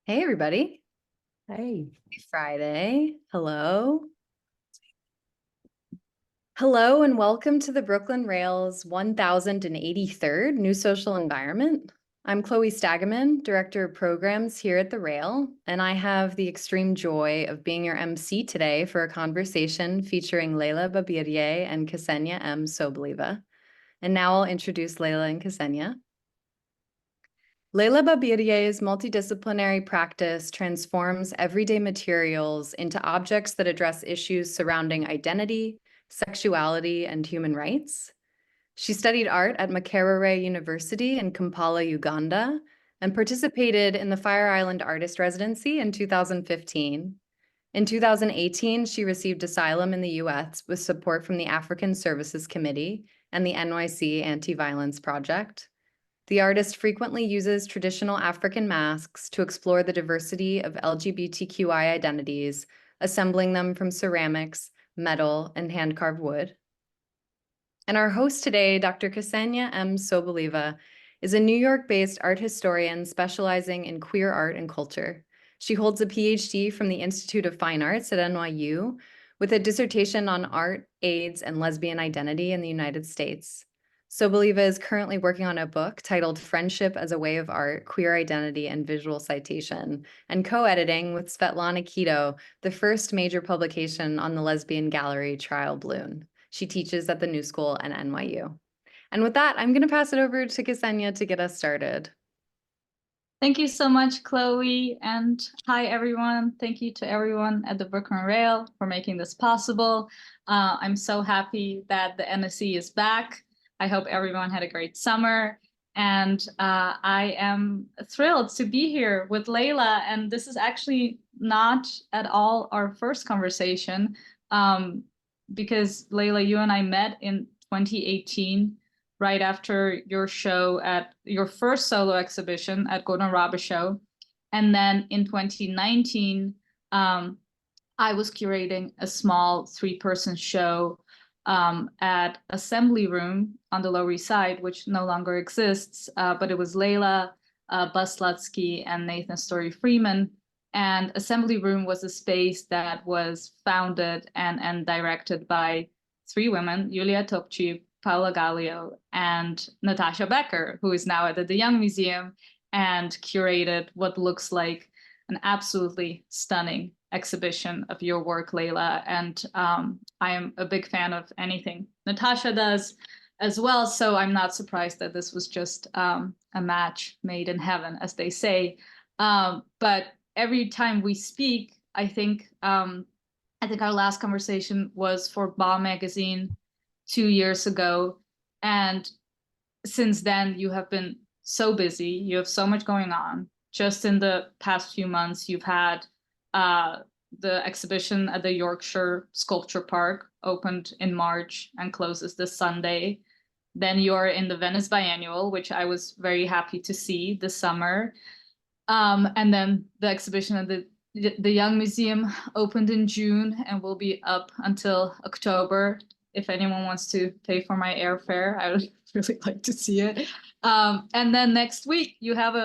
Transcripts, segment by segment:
Hey, everybody. Hey. Happy Friday. Hello. Hello, and welcome to the Brooklyn Rail's 1083rd New Social Environment. I'm Chloe Stagaman, Director of Programs here at the Rail, and I have the extreme joy of being your MC today for a conversation featuring Leilah Babirye and Ksenia M. Soboleva. And now I'll introduce Leilah and Ksenia. Leilah Babirye's multidisciplinary practice transforms everyday materials into objects that address issues surrounding identity, sexuality, and human rights. She studied art at Makerere University in Kampala, Uganda, and participated in the Fire Island Artist Residency in 2015. In 2018, she received asylum in the US with support from the African Services Committee and the NYC Anti-Violence Project. The artist frequently uses traditional African masks to explore the diversity of LGBTQI identities, assembling them from ceramics, metal, and hand-carved wood. And our host today, Dr. Ksenia M. Soboleva, is a New York-based art historian specializing in queer art and culture. She holds a PhD from the Institute of Fine Arts at NYU with a dissertation on art, AIDS, and lesbian identity in the United States. Soboleva is currently working on a book titled Friendship as a Way of Art, Queer Identity and Visual Citation, and co-editing with Svetlana Kito, the first major publication on the lesbian gallery Trial Bloom. She teaches at the New School and NYU. And with that, I'm going to pass it over to Ksenia to get us started. Thank you so much, Chloe, and hi, everyone. Thank you to everyone at the Brooklyn Rail for making this possible. I'm so happy that the NSE is back. I hope everyone had a great summer, and I am thrilled to be here with Leilah, and this is actually not at all our first conversation, because Leilah, you and I met in 2018, right after your show at your first solo exhibition at Robichaux. And then in 2019, I was curating a small 3-person show at Assembly Room on the Lower East Side, which no longer exists, but it was Leilah Babirye and Nathan Story Freeman. And Assembly Room was a space that was founded and directed by 3 women, Julia Topci, Paula Gallio, and Natasha Becker, who is now at the Young Museum and curated what looks like an absolutely stunning exhibition of your work, Leilah. And I am a big fan of anything Natasha does as well. So I'm not surprised that this was just a match made in heaven, as they say. But every time we speak, I think our last conversation was for Ball Magazine 2 years ago. And since then, you have been so busy. You have so much going on. Just in the past few months, you've had the exhibition at the Yorkshire Sculpture Park opened in March and closes this Sunday. Then you're in the Venice Biennial, which I was very happy to see this summer. And then the exhibition at the Young Museum opened in June and will be up until October. If anyone wants to pay for my airfare, I would really like to see it. And then next week you have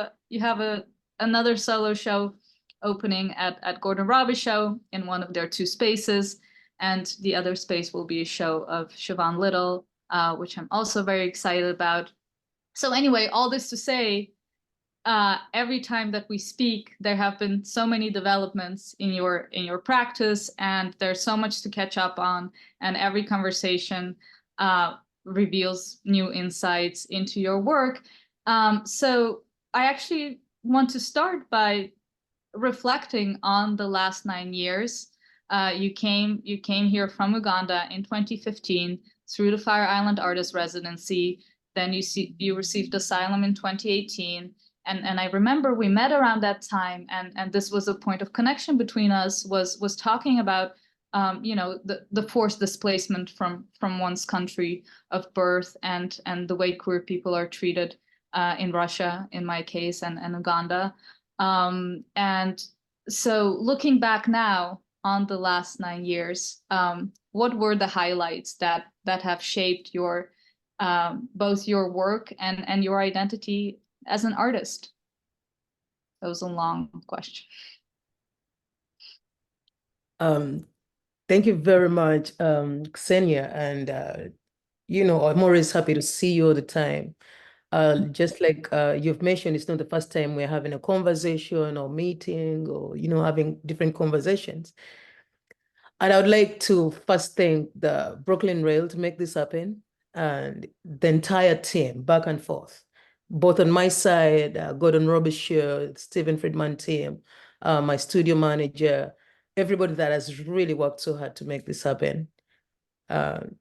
another solo show opening at Gordon Robichaux in one of their 2 spaces, and the other space will be a show of Siobhan Little, which I'm also very excited about. So anyway, all this to say, every time that we speak, there have been so many developments in your practice, and there's so much to catch up on. And every conversation reveals new insights into your work. So I actually want to start by reflecting on the last 9 years. You came here from Uganda in 2015 through the Fire Island Artist Residency. Then you received asylum in 2018. And I remember we met around that time, and this was a point of connection between us, was talking about the forced displacement from one's country of birth, and the way queer people are treated in Russia, in my case, and Uganda. And so looking back now on the last 9 years, what were the highlights that have shaped your both your work and your identity as an artist? That was a long question. Thank you very much, Ksenia. And, I'm always happy to see you all the time. Just like you've mentioned, it's not the first time we're having a conversation or meeting or, having different conversations. And I would like to first thank the Brooklyn Rail to make this happen and the entire team back and forth, both on my side, Gordon Robichaux, Stephen Friedman team, my studio manager, everybody that has really worked so hard to make this happen.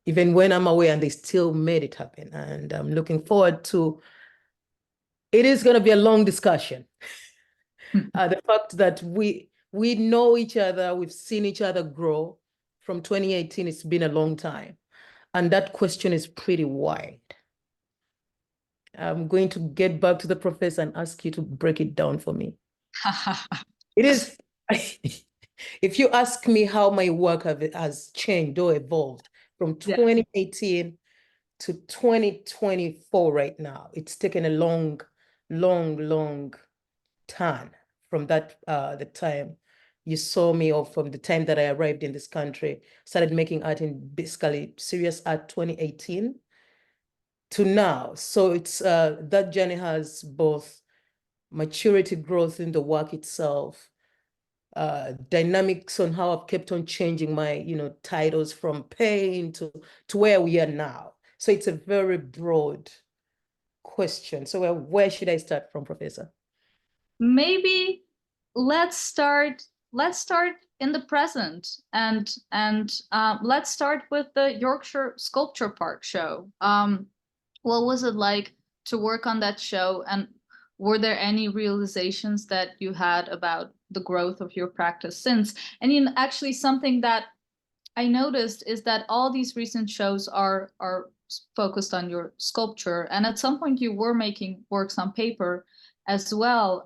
Even when I'm away, and they still made it happen. And I'm looking forward to, it is going to be a long discussion. The fact that we know each other, we've seen each other grow. From 2018, it's been a long time. And that question is pretty wide. I'm going to get back to the professor and ask you to break it down for me. It is, if you ask me how my work has changed or evolved from 2018 to 2024 right now, it's taken a long, long, long turn from that, the time you saw me, or from the time that I arrived in this country, started making art in basically serious art 2018 to now. So it's that journey has both maturity, growth in the work itself, dynamics on how I've kept on changing my, titles from pain to where we are now. So it's a very broad question. So where should I start from, Professor? Maybe let's start in the present, and let's start with the Yorkshire Sculpture Park show. What was it like to work on that show, and were there any realizations that you had about the growth of your practice since? And actually something that I noticed is that all these recent shows are focused on your sculpture, and at some point you were making works on paper as well,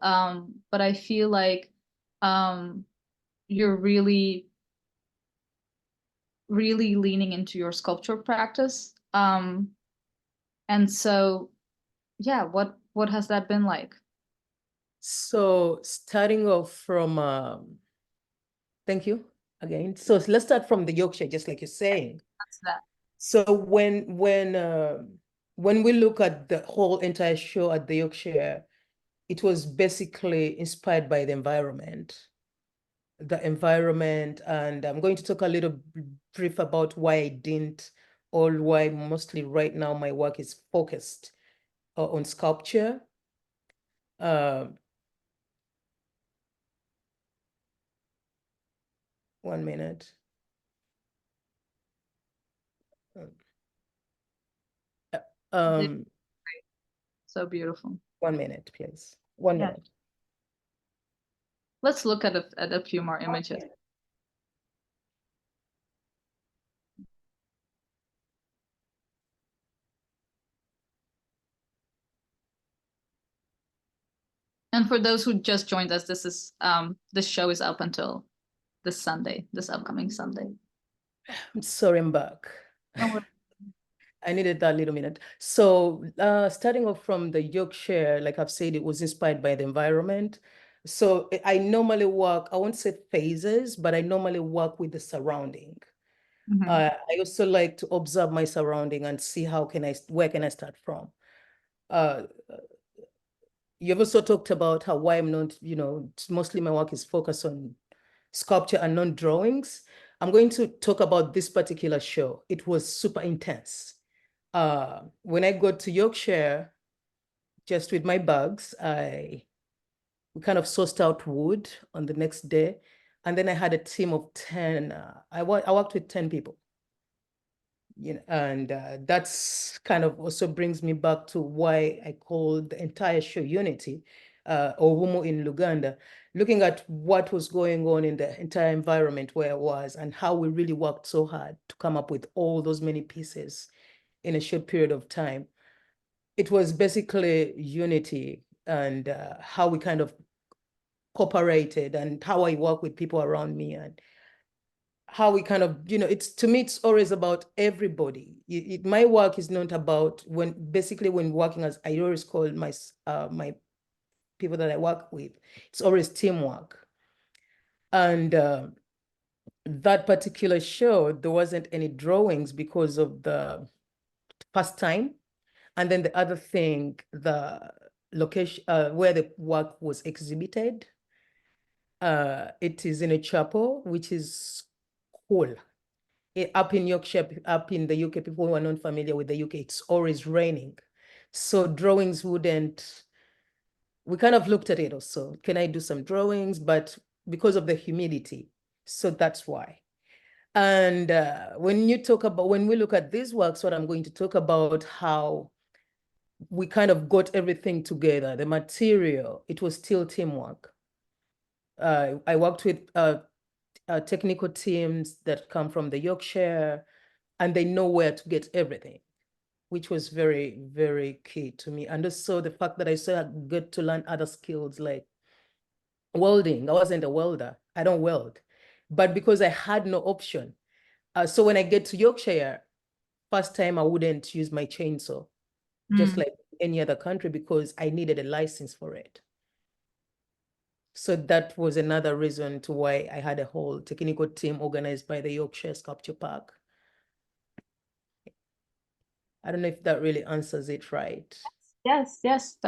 but I feel like you're really leaning into your sculpture practice, and so yeah, what has that been like? So starting off from thank you again. So let's start from the Yorkshire, just like you're saying. That's that. So when we look at the whole entire show at the Yorkshire, it was basically inspired by the environment. And I'm going to talk a little brief about why I didn't, or why mostly right now my work is focused on sculpture. One minute. So beautiful. 1 minute, please. 1 minute. Let's look at a few more images. Okay. And for those who just joined us, this show is up until this Sunday, this upcoming Sunday. I'm sorry, I'm back. I needed that little minute. So starting off from the Yorkshire, like I've said, it was inspired by the environment. So I normally work, I won't say phases, but I normally work with the surrounding. Mm-hmm. I also like to observe my surrounding and see where can I start from. You've also talked about why I'm not, mostly my work is focused on sculpture and non-drawings. I'm going to talk about this particular show. It was super intense. When I got to Yorkshire, just with my bags, we kind of sourced out wood on the next day. And then I had a team of 10. I worked with 10 people. And that's kind of also brings me back to why I call the entire show Unity, Ovumo in Uganda, looking at what was going on in the entire environment where I was, and how we really worked so hard to come up with all those many pieces in a short period of time. It was basically unity, and how we kind of cooperated, and how I work with people around me, and how we kind of, to me, it's always about everybody. My work is not about, when working as, I always call my people that I work with, it's always teamwork. And that particular show, there wasn't any drawings because of the past time. And then the other thing, the location where the work was exhibited, it is in a chapel, which is cool. Up in Yorkshire, up in the UK, people who are not familiar with the UK, it's always raining. So drawings wouldn't, we kind of looked at it also. Can I do some drawings? But because of the humidity, so that's why. And when we look at these works, what I'm going to talk about, how we kind of got everything together, the material, it was still teamwork. I worked with technical teams that come from the Yorkshire, and they know where to get everything, which was very, very key to me. And also the fact that I still get to learn other skills like welding. I wasn't a welder. I don't weld. But because I had no option. So when I get to Yorkshire, first time I wouldn't use my chainsaw, just like any other country, because I needed a license for it. So that was another reason to why I had a whole technical team organized by the Yorkshire Sculpture Park. I don't know if that really answers it right. Yes, that's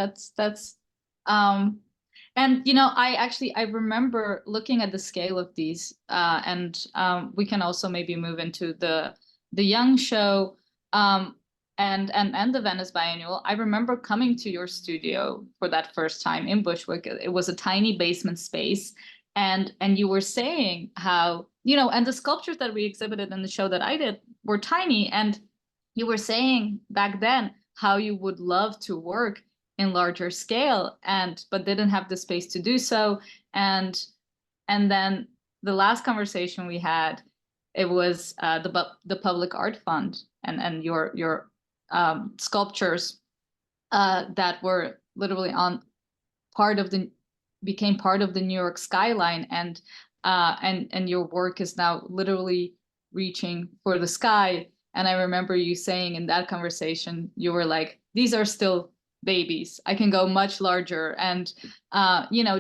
and I remember looking at the scale of these, and we can also maybe move into the young show, and the Venice Biennial. I remember coming to your studio for that first time in Bushwick. It was a tiny basement space, and you were saying how, and the sculptures that we exhibited in the show that I did were tiny, and you were saying back then how you would love to work in larger scale, but didn't have the space to do so. And then the last conversation we had, it was the Public Art Fund and your sculptures that were literally became part of the New York skyline, and your work is now literally reaching for the sky. And I remember you saying in that conversation, you were like, these are still babies. I can go much larger. And,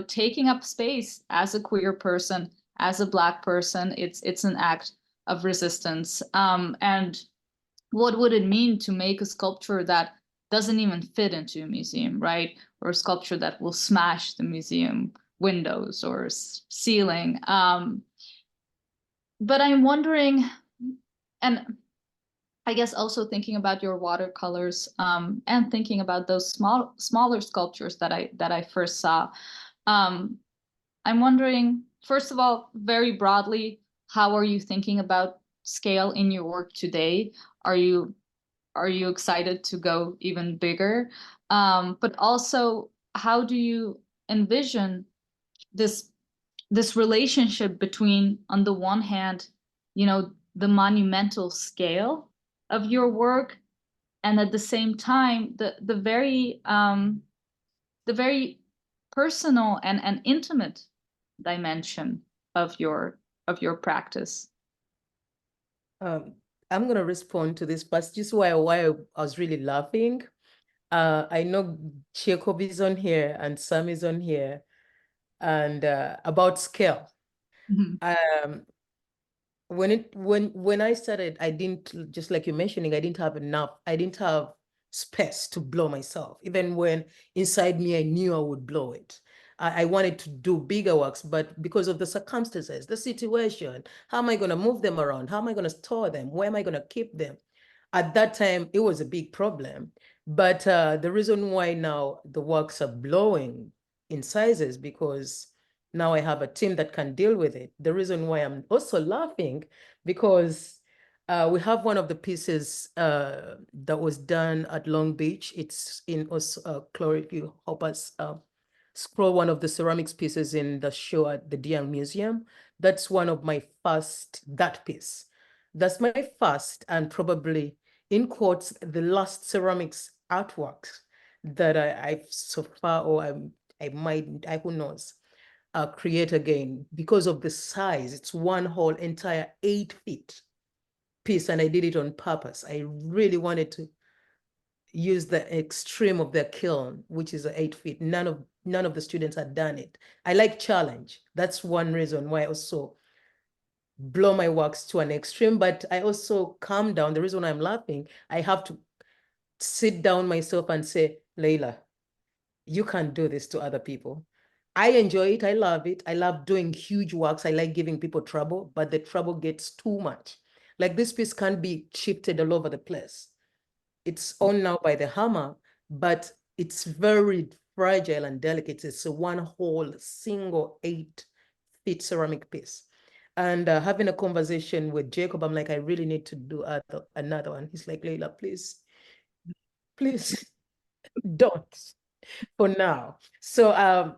taking up space as a queer person, as a Black person, it's an act of resistance. And what would it mean to make a sculpture that doesn't even fit into a museum, right? Or a sculpture that will smash the museum windows or ceiling. But I'm wondering, and I guess also thinking about your watercolors, and thinking about those smaller sculptures that I first saw. I'm wondering, first of all, very broadly, how are you thinking about scale in your work today? Are you excited to go even bigger? But also, how do you envision this relationship between, on the one hand, the monumental scale of your work, and at the same time the very personal and intimate dimension of your practice? I'm going to respond to this, but just why I was really laughing. I know Jacob is on here and Sam is on here, and about scale. When I started, I didn't, just like you're mentioning, I didn't have space to blow myself. Even when inside me, I knew I would blow it. I wanted to do bigger works, but because of the circumstances, the situation, how am I going to move them around? How am I going to store them? Where am I going to keep them? At that time, it was a big problem. But the reason why now the works are blowing in sizes, because now I have a team that can deal with it. The reason why I'm also laughing, because we have one of the pieces that was done at Long Beach. It's in Chloe, you help us scroll one of the ceramics pieces in the show at the DeYoung Museum. That's one of my first, that piece. That's my first, and probably in quotes, the last ceramics artworks that I've so far, or I might, who knows, create again, because of the size. It's one whole entire 8 feet piece, and I did it on purpose. I really wanted to, use the extreme of their kiln, which is 8 feet. None of the students had done it. I like challenge. That's one reason why I also blow my works to an extreme, but I also calm down. The reason I'm laughing, I have to sit down myself and say, Leilah, you can't do this to other people. I enjoy it. I love it. I love doing huge works. I like giving people trouble, but the trouble gets too much. Like this piece can't be shifted all over the place. It's on now by the hammer, but it's very fragile and delicate. It's a one whole single 8-feet ceramic piece. And having a conversation with Jacob, I'm like, I really need to do another one. He's like, Leilah, please don't for now. So,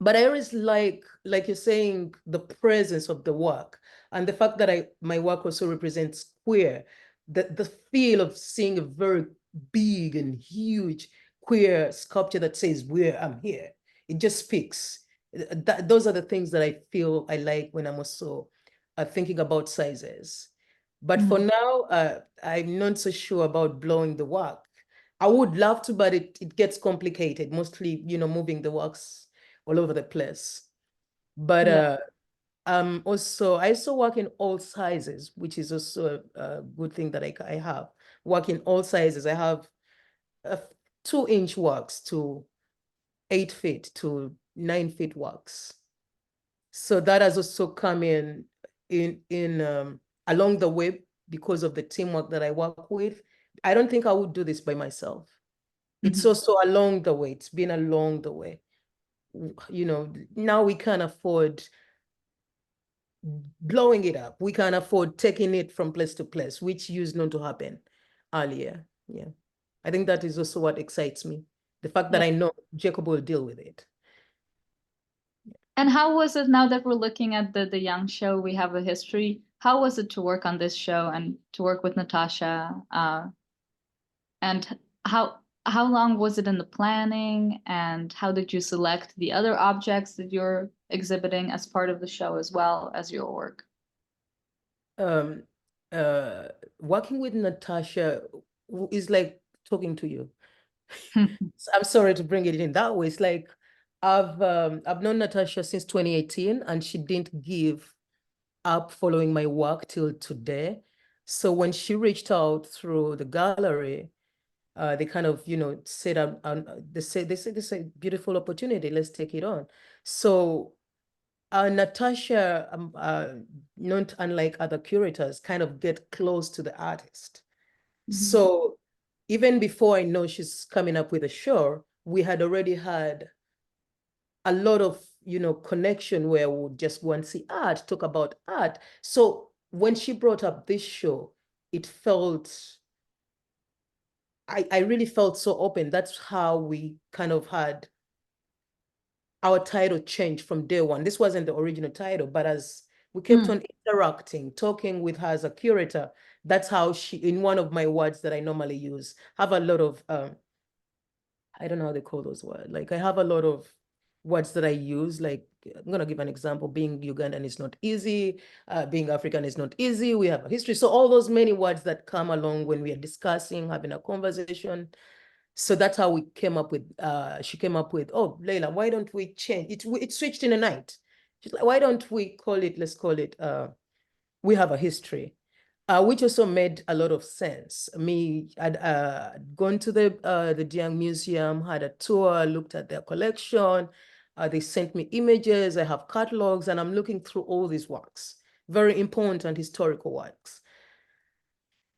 but I always like you're saying, the presence of the work and the fact that my work also represents queer, the feel of seeing a very big and huge queer sculpture that says, I'm here. It just speaks. Those are the things that I feel I like when I'm also thinking about sizes. But for now, I'm not so sure about blowing the work. I would love to, but it gets complicated, mostly, moving the works all over the place. But I also work in all sizes, which is also a good thing that I have. Work in all sizes. I have 2-inch works to 8 feet to 9 feet works. So that has also come in along the way because of the teamwork that I work with. I don't think I would do this by myself. It's also along the way. It's been along the way. Now we can't afford blowing it up. We can't afford taking it from place to place, which used not to happen earlier. Yeah. I think that is also what excites me. The fact that I know Jacob will deal with it. And how was it, now that we're looking at the young show, we have a history, how was it to work on this show and to work with Natasha? And how long was it in the planning, and how did you select the other objects that you're exhibiting as part of the show as well as your work? Working with Natasha is like talking to you. I'm sorry to bring it in that way. It's like I've known Natasha since 2018, and she didn't give up following my work till today. So when she reached out through the gallery, they kind of, said, they said, this is a beautiful opportunity. Let's take it on. So Natasha, not unlike other curators, kind of get close to the artist. So even before I know she's coming up with a show, we had already had a lot of, connection where we would just go and see art, talk about art. So when she brought up this show, it felt, I really felt so open. That's how we kind of had our title changed from day one. This wasn't the original title, but as we kept on interacting, talking with her as a curator, that's how she, in one of my words that I normally use, have a lot of, I don't know how they call those words. Like I have a lot of words that I use, like I'm going to give an example. Being Ugandan is not easy. Being African is not easy. We have a history. So all those many words that come along when we are discussing, having a conversation. So that's how we came up with, she came up with, oh, Leilah, why don't we change? It switched in a night. She's like, why don't we call it, let's call it, We Have a History, which also made a lot of sense. I'd gone to the Diang Museum, had a tour, looked at their collection. They sent me images, I have catalogs, and I'm looking through all these works, very important historical works.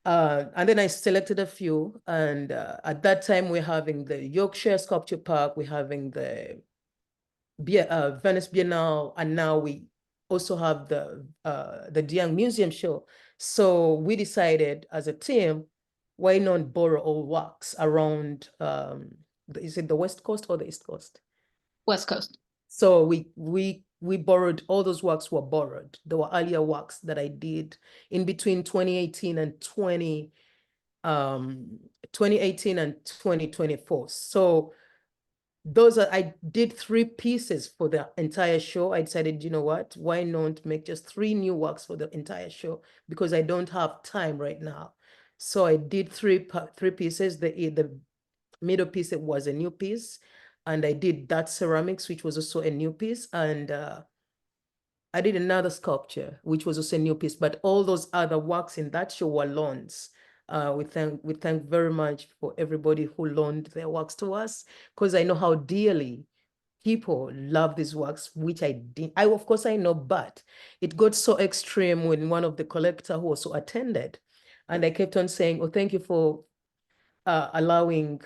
And then I selected a few, and at that time we're having the Yorkshire Sculpture Park, we're having the Venice Biennale, and now we also have the Diang Museum show. So we decided as a team, why not borrow all works around, is it the West Coast or the East Coast? West Coast. So we borrowed, all those works were borrowed. There were earlier works that I did in between 2018 and 2024. So I did 3 pieces for the entire show. I decided, you know what, why not make just 3 new works for the entire show? Because I don't have time right now. So I did three pieces. The middle piece, it was a new piece. And I did that ceramics, which was also a new piece. And I did another sculpture, which was also a new piece. But all those other works in that show were loans. We thank very much for everybody who loaned their works to us, because I know how dearly people love these works, which I did. Of course, I know, but it got so extreme when one of the collector who also attended, and I kept on saying, "Oh, thank you for allowing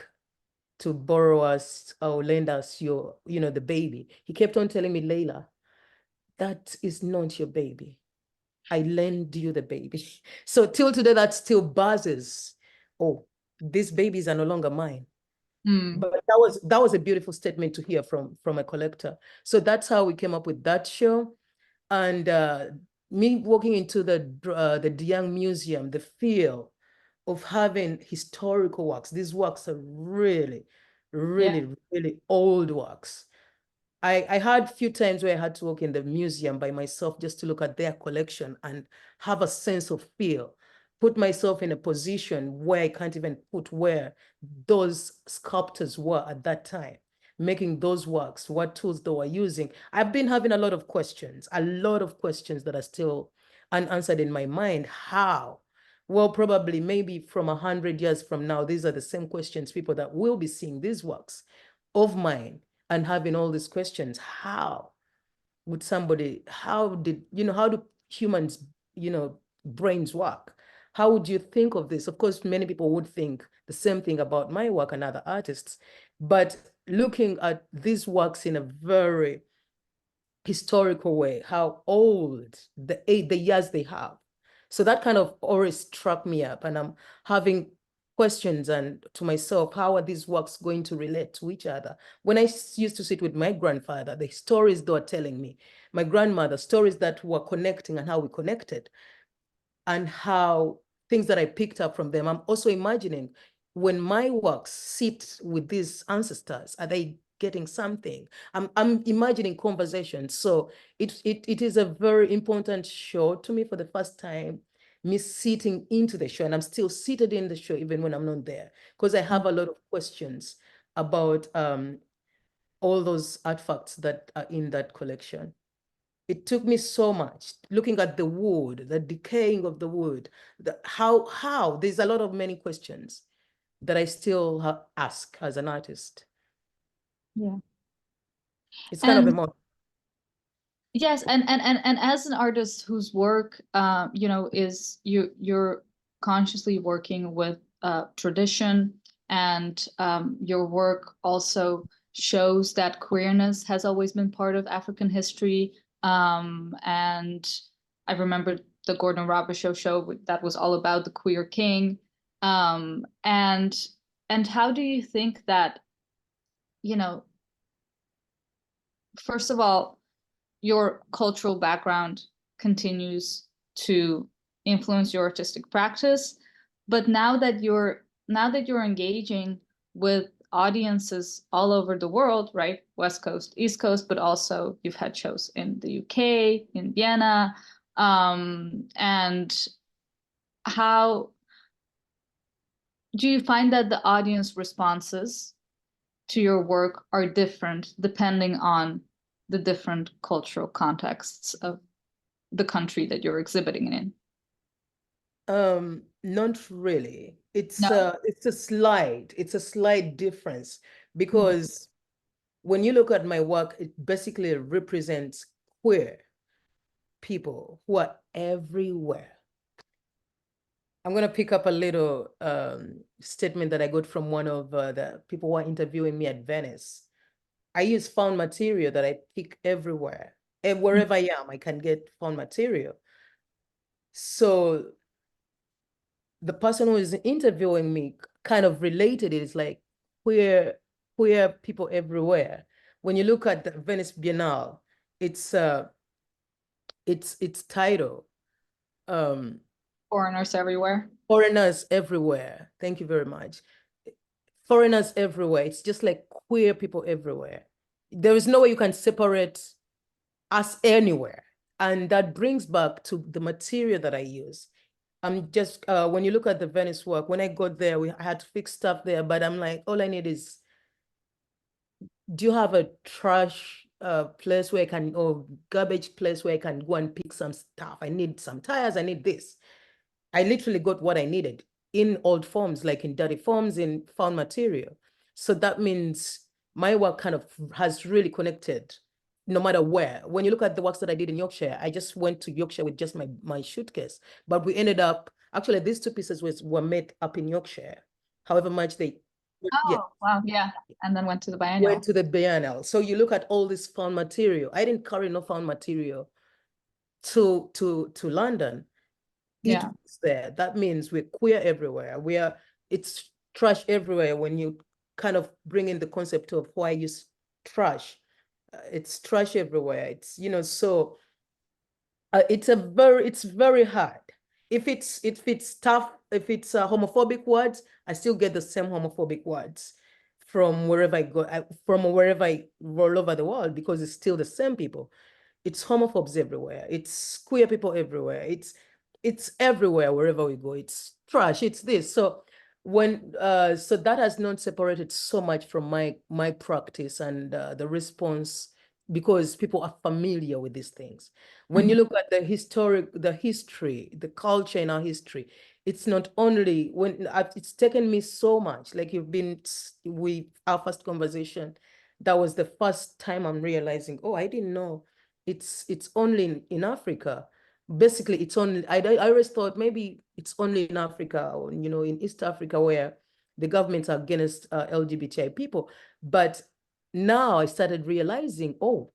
to borrow us or lend us your, the baby." He kept on telling me, "Leilah, that is not your baby. I lend you the baby." So till today, that still buzzes. Oh, these babies are no longer mine. But that was a beautiful statement to hear from a collector. So that's how we came up with that show. And me walking into the Young Museum, the feel of having historical works. These works are really, really, really old works. I had a few times where I had to walk in the museum by myself just to look at their collection and have a sense of feel, put myself in a position where I can't even put where those sculptors were at that time, making those works, what tools they were using. I've been having a lot of questions that are still unanswered in my mind. How? Well, probably maybe from 100 years from now, these are the same questions people that will be seeing these works of mine and having all these questions. How would somebody, how do humans, brains work? How would you think of this? Of course, many people would think the same thing about my work and other artists, but looking at these works in a very historical way, how old the years they have. So that kind of always struck me up, and I'm having questions and to myself, how are these works going to relate to each other? When I used to sit with my grandfather, the stories they were telling me, my grandmother, stories that were connecting and how we connected, and how things that I picked up from them. I'm also imagining when my works sit with these ancestors, are they getting something? I'm imagining conversations. So it is a very important show to me for the first time, me sitting into the show, and I'm still seated in the show even when I'm not there, because I have a lot of questions about all those artifacts that are in that collection. It took me so much looking at the wood, the decaying of the wood, how there's a lot of many questions that I still ask as an artist. Yeah. It's kind of And emotional. yes, and as an artist whose work, is you're consciously working with tradition, and your work also shows that queerness has always been part of African history. And I remember the Gordon Robichaux show that was all about the queer king. And how do you think that, first of all, your cultural background continues to influence your artistic practice, but now that you're engaging with audiences all over the world, right? West Coast, East Coast, but also you've had shows in the UK, in Vienna, and how do you find that the audience responses to your work are different depending on the different cultural contexts of the country that you're exhibiting in? Not really. It's No. a slight difference, because when you look at my work, it basically represents queer people who are everywhere. I'm going to pick up a little statement that I got from one of the people who are interviewing me at Venice. I use found material that I pick everywhere. And wherever I am, I can get found material. So the person who is interviewing me kind of related it. It's like queer people everywhere. When you look at the Venice Biennale, its title, Foreigners everywhere. Foreigners Everywhere. Thank you very much. Foreigners everywhere. It's just like queer people everywhere. There is no way you can separate us anywhere. And that brings back to the material that I use. I'm just, when you look at the Venice work, when I got there, I had to fix stuff there, but I'm like, all I need is, do you have a trash place where I can, or garbage place where I can go and pick some stuff? I need some tires, I need this. I literally got what I needed in old forms, like in dirty forms, in found material. So that means my work kind of has really connected no matter where. When you look at the works that I did in Yorkshire, I just went to Yorkshire with just my suitcase. But we ended up, actually, these two pieces were made up in Yorkshire. However much they, yeah, Oh, wow. Yeah. And then went to the went biennial. to the Biennale. So you look at all this found material. I didn't carry no found material to London. Yeah. It's there. That means we're queer everywhere. It's trash everywhere when you kind of bring in the concept of why use trash. It's trash everywhere. It's, so it's very hard. If it's tough, if it's homophobic words, I still get the same homophobic words from wherever I go, from wherever I roll over the world, because it's still the same people. It's homophobes everywhere. It's queer people everywhere. It's everywhere wherever we go. It's trash. It's this. So so that has not separated so much from my practice and the response, because people are familiar with these things. When you look at the history, the culture in our history, it's not only it's taken me so much, like you've been with our first conversation, that was the first time I'm realizing, oh, I didn't know it's only in Africa. Basically, it's only, I always thought maybe it's only in Africa, or, in East Africa, where the governments are against LGBTI people. But now I started realizing, oh,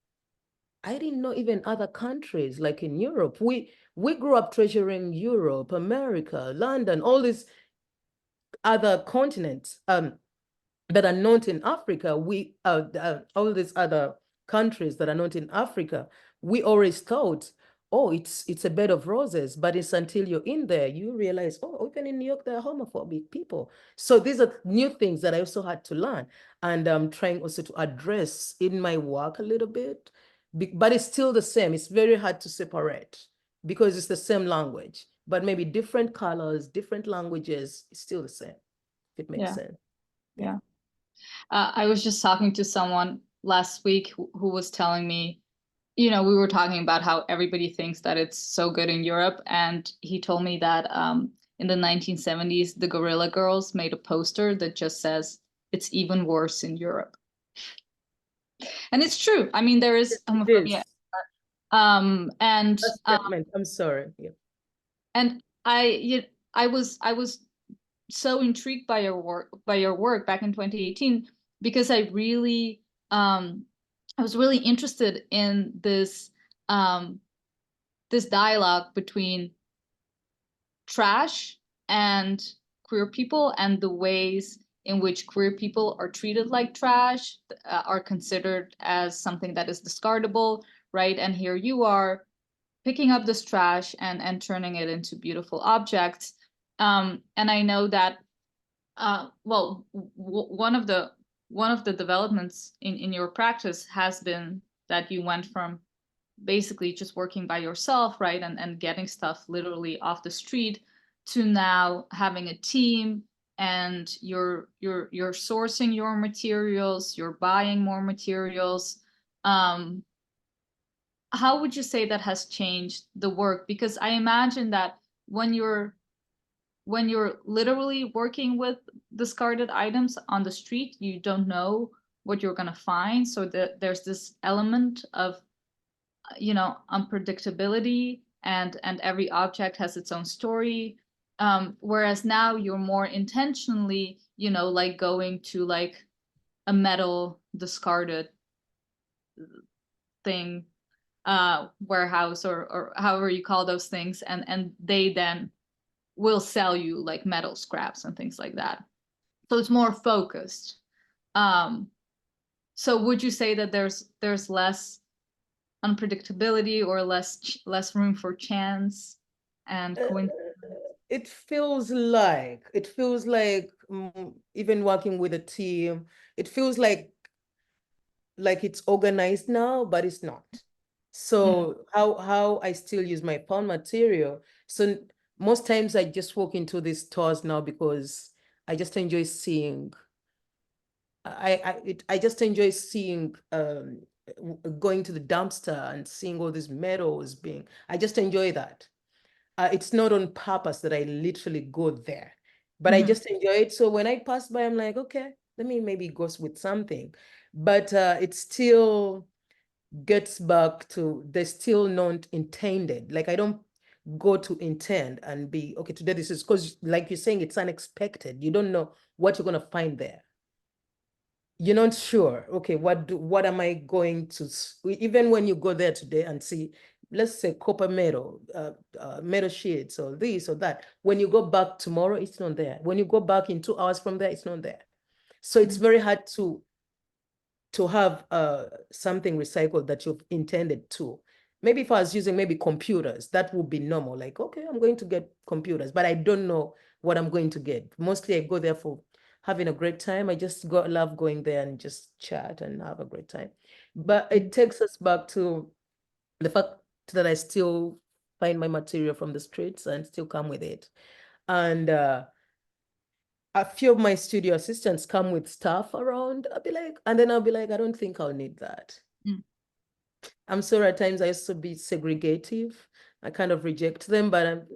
I didn't know even other countries, like in Europe. We grew up treasuring Europe, America, London, all these other continents that are not in Africa. All these other countries that are not in Africa, we always thought, oh, it's a bed of roses. But it's until you're in there, you realize, oh, even in New York, there are homophobic people. So these are new things that I also had to learn. And I'm trying also to address in my work a little bit. But it's still the same. It's very hard to separate because it's the same language, but maybe different colors, different languages, it's still the same, if it makes sense. Yeah. I was just talking to someone last week who was telling me, we were talking about how everybody thinks that it's so good in Europe. And he told me that in the 1970s, the Guerrilla Girls made a poster that just says, it's even worse in Europe. And it's true. I mean, there is homophobia. I'm sorry. Yeah. And I was so intrigued by your work back in 2018, because I was really interested in this this dialogue between trash and queer people, and the ways in which queer people are treated like trash, are considered as something that is discardable, right? And here you are picking up this trash and turning it into beautiful objects. And I know that one of the developments in your practice has been that you went from basically just working by yourself, right, and getting stuff literally off the street, to now having a team, and you're sourcing your materials, you're buying more materials. How would you say that has changed the work? Because I imagine that when you're literally working with discarded items on the street, you don't know what you're going to find. So there's this element of, unpredictability, and every object has its own story. Whereas now you're more intentionally, like going to like a metal discarded thing, warehouse, or however you call those things, and they then will sell you like metal scraps and things like that. So it's more focused. So would you say that there's less unpredictability, or less room for chance and coincidence? It feels like even working with a team, it feels like it's organized now, but it's not. So how I still use my found material. So most times I just walk into these stores now because I just enjoy seeing, I just enjoy seeing, going to the dumpster and seeing all these metals being, I just enjoy that. It's not on purpose that I literally go there, but I just enjoy it. So when I pass by, I'm like, okay, let me maybe go with something. But it still gets back to, they're still not intended. Like I don't go to intend and be, okay, today this is, because like you're saying, it's unexpected. You don't know what you're going to find there. You're not sure, okay, what am I going to, even when you go there today and see, let's say copper metal, metal sheets or this or that, when you go back tomorrow, it's not there. When you go back in 2 hours from there, it's not there. So it's very hard to have something recycled that you've intended to. Maybe if I was using maybe computers, that would be normal. Like, okay, I'm going to get computers, but I don't know what I'm going to get. Mostly I go there for having a great time. I just love going there and just chat and have a great time. But it takes us back to the fact that I still find my material from the streets and still come with it. And a few of my studio assistants come with stuff around. I'll be like, and then I'll be like, I don't think I'll need that. I'm sorry, at times I used to be segregative. I kind of reject them, but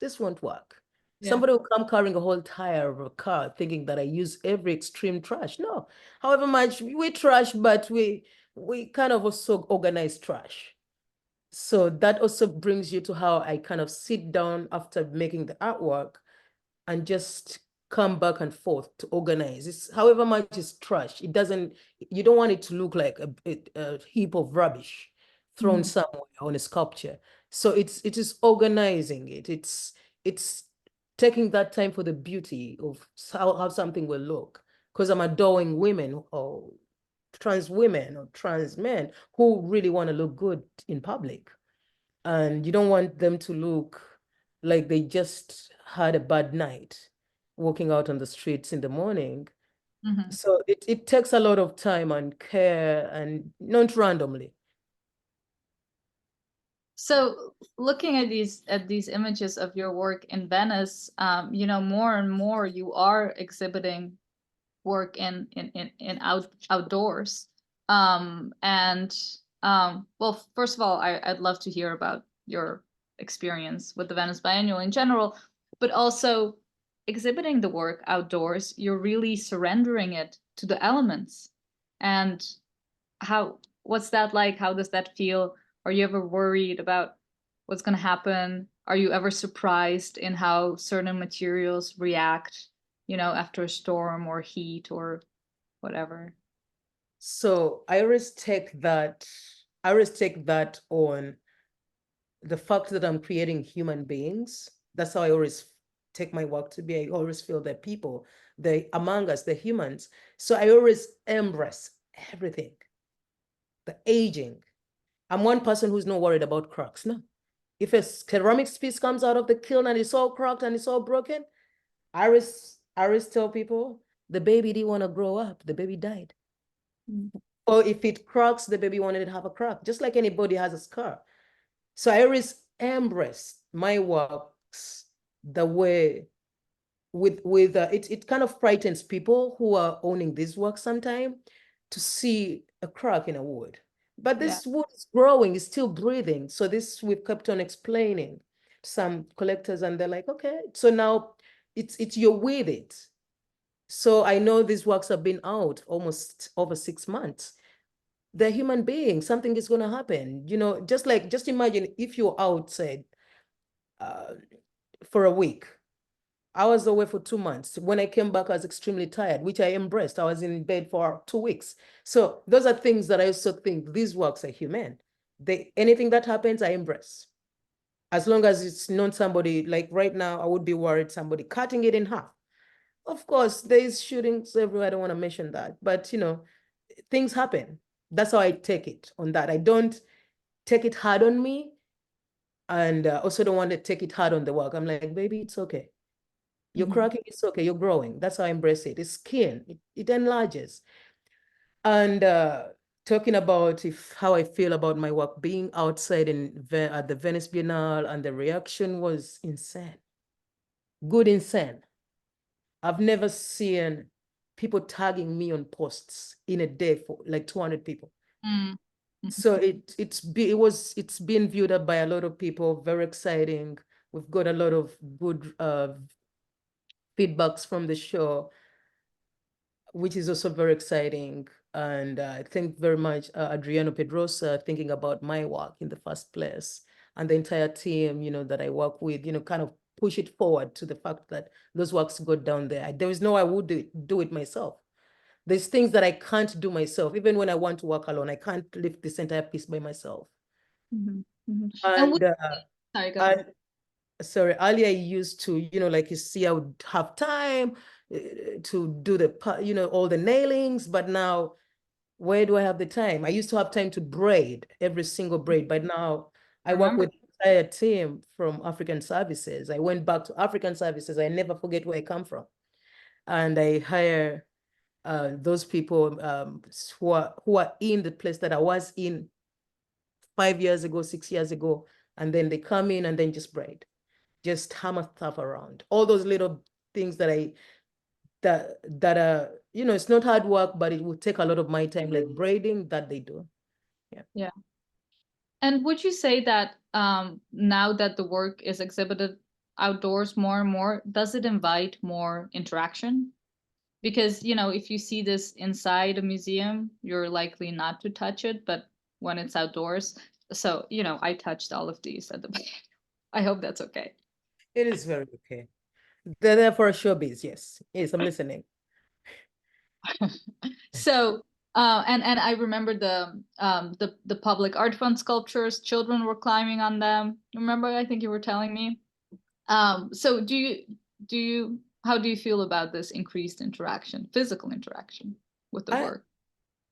this won't work. Yeah. Somebody will come carrying a whole tire of a car thinking that I use every extreme trash. No, however much we trash, but we kind of also organize trash. So that also brings you to how I kind of sit down after making the artwork and just come back and forth to organize. It's however much is trash. It doesn't, you don't want it to look like a heap of rubbish thrown somewhere on a sculpture. So it is organizing it. It's taking that time for the beauty of how something will look. Because I'm adoring women or trans women or trans men who really want to look good in public. And you don't want them to look like they just had a bad night walking out on the streets in the morning. So it takes a lot of time and care, and not randomly. So looking at these images of your work in Venice, you know, more and more you are exhibiting work in outdoors. Well, first of all, I'd love to hear about your experience with the Venice Biennial in general, but also exhibiting the work outdoors, you're really surrendering it to the elements. And what's that like? How does that feel? Are you ever worried about what's going to happen? Are you ever surprised in how certain materials react, you know, after a storm or heat or whatever? So I always take that on the fact that I'm creating human beings. That's how I always take my work to be. I always feel that people, among us, the humans. So I always embrace everything. The aging. I'm one person who's not worried about cracks. No. If a ceramic piece comes out of the kiln and it's all cracked and it's all broken, I always tell people, the baby didn't want to grow up. The baby died. Or if it cracks, the baby wanted to have a crack, just like anybody has a scar. So I always embrace my works the way it kind of frightens people who are owning these works sometimes to see a crack in a wood. But this wood is growing, it's still breathing. So this we've kept on explaining to some collectors, and they're like, okay, so now it's you're with it. So I know these works have been out almost over 6 months. They're human beings, something is going to happen. You know, just imagine if you're outside for a week. I was away for 2 months. When I came back, I was extremely tired, which I embraced. I was in bed for 2 weeks. So those are things that I also think these works are human. Anything that happens, I embrace. As long as it's not somebody, like right now, I would be worried somebody cutting it in half. Of course, there's shootings everywhere. I don't want to mention that. But, you know, things happen. That's how I take it on that. I don't take it hard on me, and also don't want to take it hard on the work. I'm like, baby, it's okay. You're cracking, it's okay, you're growing. That's how I embrace it. It's skin, it enlarges. And talking about how I feel about my work, being outside at the Venice Biennale, and the reaction was insane. good insane. I've never seen people tagging me on posts in a day for like 200 people. Mm. So it's been viewed up by a lot of people, very exciting. We've got a lot of good feedbacks from the show, which is also very exciting. And I thank very much Adriano Pedrosa thinking about my work in the first place, and the entire team, that I work with, kind of push it forward to the fact that those works go down there. There is no way I would do it myself. There's things that I can't do myself. Even when I want to work alone, I can't lift this entire piece by myself. Mhm, mhm. And Sorry, go ahead. sorry, earlier I used to, like you see, I would have time to do all the nailings, but now where do I have the time? I used to have time to braid every single braid, but now I work with the entire team from African Services. I went back to African Services. I never forget where I come from. And I hire those people who are in the place that I was in 5 years ago, 6 years ago, and then they come in and then just braid, just hammer stuff around. All those little things that are, it's not hard work, but it will take a lot of my time, like braiding, that they do. Yeah. And would you say that now that the work is exhibited outdoors more and more, does it invite more interaction? Because, if you see this inside a museum, you're likely not to touch it, but when it's outdoors, so, I touched all of these at the beginning. I hope that's okay. It is very okay. They're there for a showbiz, yes. Yes, I'm listening. So, and I remember the public art fund sculptures, children were climbing on them. Remember, I think you were telling me. So how do you feel about this increased interaction, physical interaction with the work?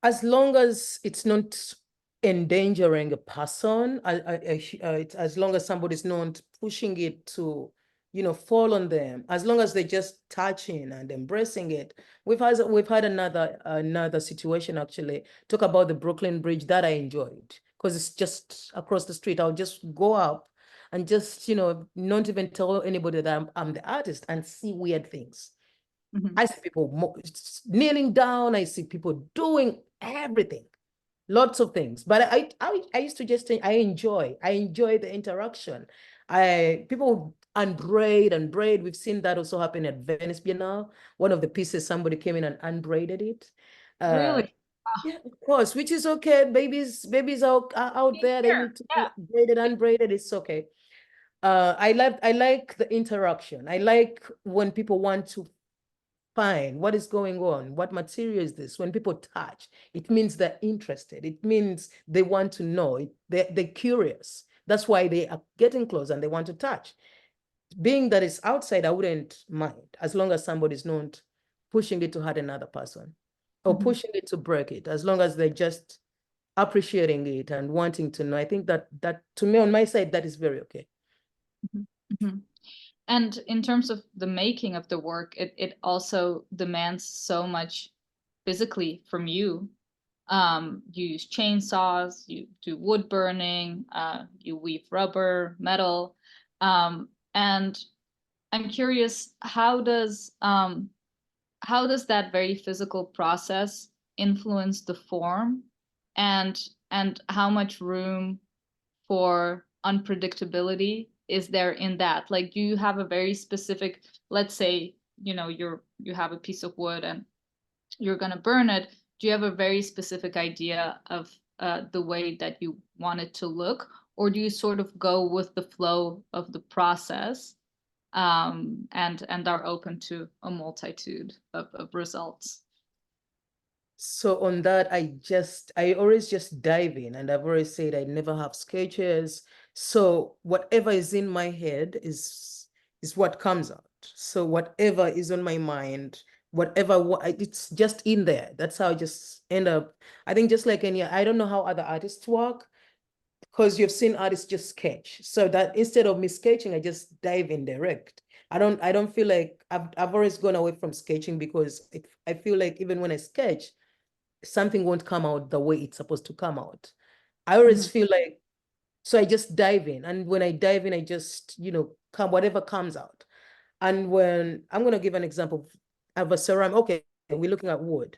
As long as it's not endangering a person, as long as somebody's not pushing it to, fall on them, as long as they're just touching and embracing it. We've had another situation, actually, talk about the Brooklyn Bridge, that I enjoyed, because it's just across the street. I'll just go up and just, not even tell anybody that I'm the artist, and see weird things. I see people kneeling down. I see people doing everything, lots of things. But I used to just think I enjoy the interaction. People unbraid and braid. We've seen that also happen at Venice Biennale. One of the pieces, somebody came in and unbraided it. Really? Yeah, of course, which is okay. Babies out there, they need to be braided, unbraided. It's okay. I like the interaction. I like when people want to find what is going on, what material is this. When people touch, it means they're interested. It means they want to know. They're curious. That's why they are getting close and they want to touch. Being that it's outside, I wouldn't mind, as long as somebody's not pushing it to hurt another person or pushing it to break it, as long as they're just appreciating it and wanting to know. I think that to me, on my side, that is very okay. And in terms of the making of the work, it also demands so much physically from you. You use chainsaws, you do wood burning, you weave rubber, metal. And I'm curious, how does that very physical process influence the form, and how much room for unpredictability is there in that? Like, do you have a very specific, let's say, you have a piece of wood and you're going to burn it. Do you have a very specific idea of the way that you want it to look? Or do you sort of go with the flow of the process and are open to a multitude of results? So on that, I always just dive in, and I've always said I never have sketches. So whatever is in my head is what comes out. So whatever is on my mind, it's just in there. That's how I just end up. I think just like I don't know how other artists work, because you've seen artists just sketch. So that instead of me sketching, I just dive in direct. I don't feel like I've always gone away from sketching, because I feel like even when I sketch, something won't come out the way it's supposed to come out. I always feel like, so I just dive in. And when I dive in, I just, whatever comes out. And when I'm going to give an example of a ceramic, okay, we're looking at wood.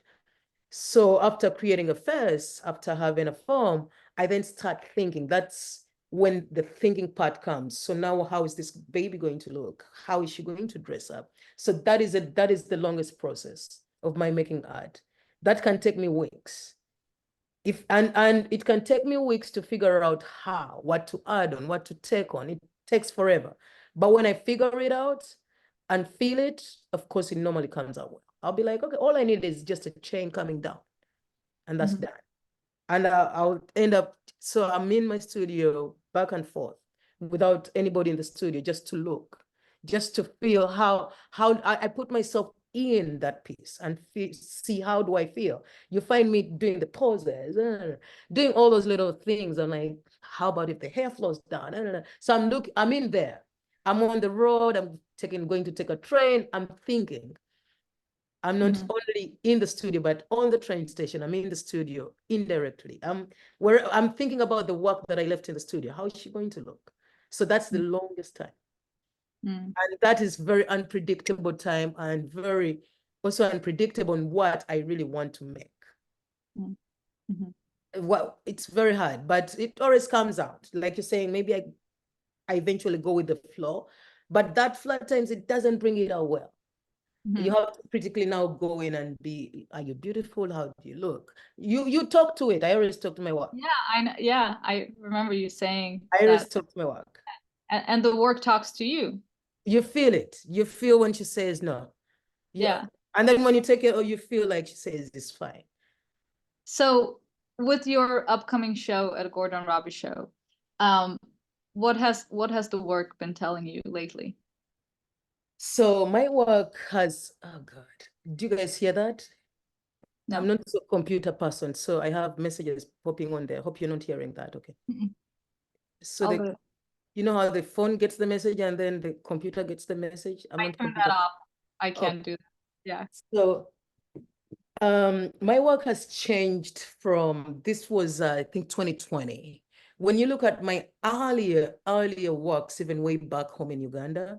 So after creating a face, after having a form, I then start thinking. That's when the thinking part comes. So now how is this baby going to look? How is she going to dress up? So that is the longest process of my making art. That can take me weeks. And it can take me weeks to figure out what to add on, what to take on. It takes forever. But when I figure it out and feel it, of course, it normally comes out well. I'll be like, okay, all I need is just a chain coming down, and that's done. And I'll end up, so I'm in my studio back and forth without anybody in the studio, just to look, just to feel how I put myself in that piece and see how do I feel. You find me doing the poses, doing all those little things. I'm like, how about if the hair flows down? So I'm in there. I'm on the road, I'm going to take a train, I'm thinking. I'm not only in the studio, but on the train station. I'm in the studio indirectly. I'm thinking about the work that I left in the studio. How is she going to look? So that's the longest time. And that is very unpredictable time, and very also unpredictable on what I really want to make. Well, it's very hard, but it always comes out. Like you're saying, maybe I eventually go with the flow, but that flow at times, it doesn't bring it out well. You have to critically now go in and be, are you beautiful? How do you look? You talk to it. I always talk to my work. Yeah, I know. Yeah, I remember you saying I always that. talk to my work. And the work talks to you. You feel it. You feel when she says no. Yeah. And then when you take it, you feel like she says it's fine. So with your upcoming show at Gordon Robichaux, what has the work been telling you lately? So my work has, oh God, do you guys hear that? No. I'm not a computer person, so I have messages popping on there. Hope you're not hearing that, okay? So you know how the phone gets the message and then the computer gets the message? I'm not turn that off. I can't do that. Yeah. So my work has changed from, this was, I think, 2020. When you look at my earlier works, even way back home in Uganda,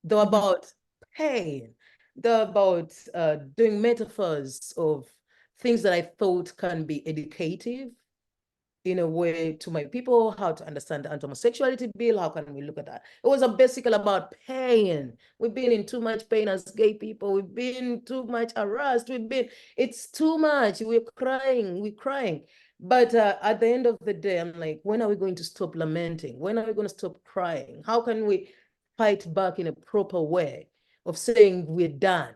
they're about pain. They're about doing metaphors of things that I thought can be educative in a way to my people, how to understand the anti-homosexuality bill, how can we look at that? It was basically about pain. We've been in too much pain as gay people. We've been too much harassed. It's too much. We're crying. But at the end of the day, I'm like, when are we going to stop lamenting? When are we going to stop crying? How can we fight back in a proper way of saying we're done?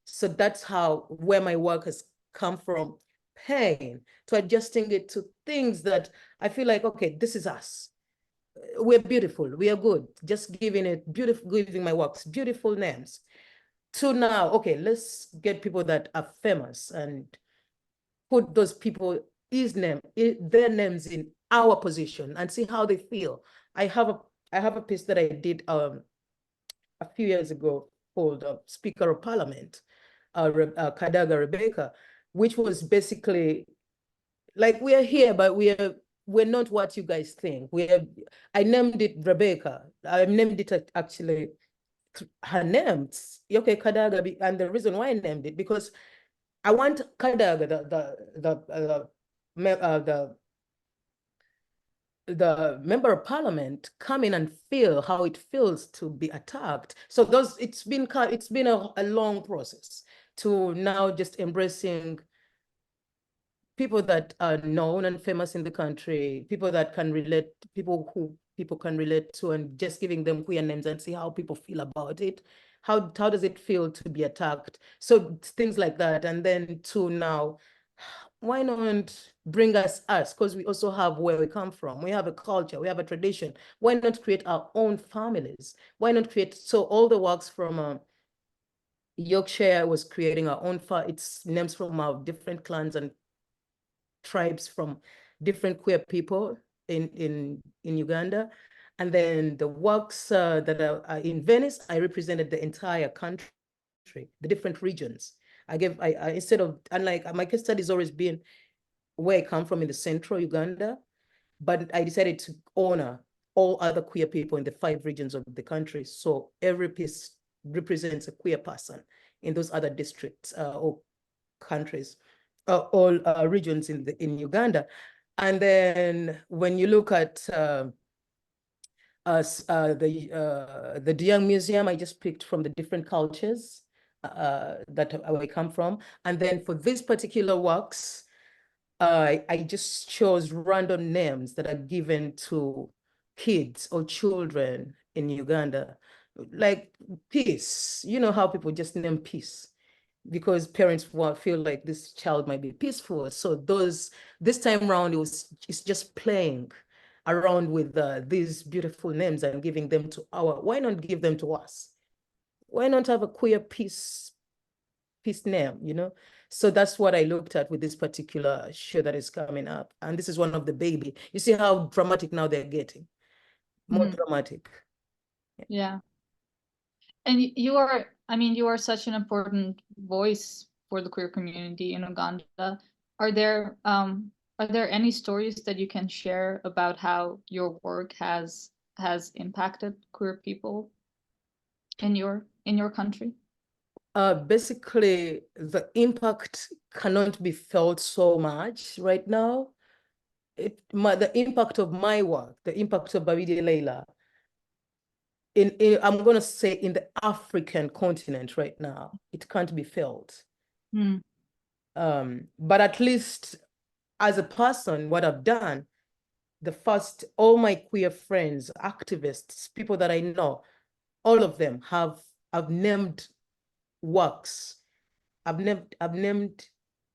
So that's where my work has come from. Pain to adjusting it to things that I feel like, okay, this is us. We're beautiful. We are good. Just giving my works beautiful names. To now, okay, let's get people that are famous and put those people, their names in our position and see how they feel. I have a piece that I did a few years ago called Speaker of Parliament, Kadaga Rebecca, which was basically like, we are here, but we're not what you guys think. I named it Rebecca. I named it actually her name. Okay, Kadaga, and the reason why I named it, because I want Kadaga, the member of parliament, come in and feel how it feels to be attacked. So it's been a long process to now just embracing people that are known and famous in the country, people that can relate, people who people can relate to, and just giving them queer names and see how people feel about it. How does it feel to be attacked? So things like that. And then to now, why not bring us? Because we also have where we come from. We have a culture, we have a tradition. Why not create our own families? Why not create, so all the works from Yorkshire was creating our own, it's names from our different clans and tribes from different queer people in Uganda. And then the works that are in Venice, I represented the entire country, the different regions. Instead of, unlike my case study has always been where I come from in the central Uganda, but I decided to honor all other queer people in the 5 regions of the country. So every piece represents a queer person in those other districts or countries, all regions in Uganda. And then when you look at the De Young Museum, I just picked from the different cultures that I come from. And then for these particular works, I just chose random names that are given to kids or children in Uganda, like Peace. You know how people just name Peace because parents feel like this child might be peaceful. So this time around, it's just playing around with these beautiful names and giving them to why not give them to us? Why not have a queer peace name, you know? So that's what I looked at with this particular show that is coming up. And this is one of the baby. You see how dramatic now they're getting, more dramatic. Yeah. And you are, I mean, you are such an important voice for the queer community in Uganda. Are there any stories that you can share about how your work has impacted queer people in your country? Basically, the impact cannot be felt so much right now. The impact of my work, the impact of Babirye Leilah, I'm going to say in the African continent right now, it can't be felt. But at least as a person, what I've done, all my queer friends, activists, people that I know, all of them I've named works. I've named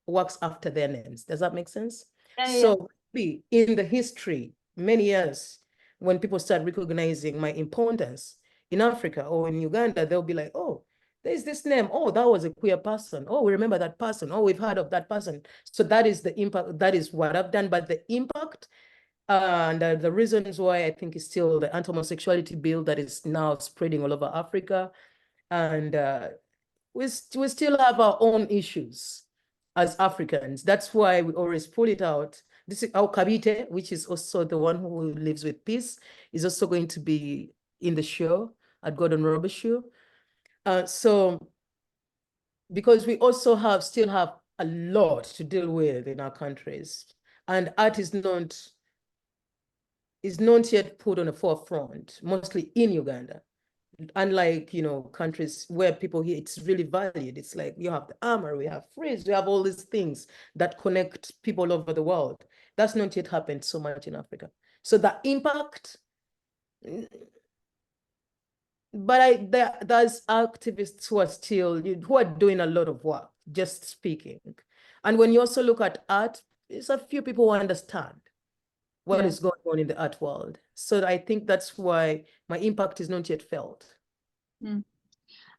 works after their names. Does that make sense? So in the history, many years, when people start recognizing my importance in Africa or in Uganda, they'll be like, oh, there's this name. Oh, that was a queer person. Oh, we remember that person. Oh, we've heard of that person. So that is the impact. That is what I've done. But the impact and the reasons why I think is still the anti-homosexuality bill that is now spreading all over Africa. And we still have our own issues as Africans. That's why we always pull it out. This is our Kabite, which is also the one who lives with peace, is also going to be in the show at Gordon Robichaux. So because we also still have a lot to deal with in our countries, and art is not yet put on the forefront, mostly in Uganda. Unlike, you know, countries where people here, it's really valued. It's like you have the armor, we have frieze, we have all these things that connect people all over the world. That's not yet happened so much in Africa. So the impact, but there's activists who are doing a lot of work, just speaking. And when you also look at art, there's a few people who understand what is going on in the art world. So I think that's why my impact is not yet felt.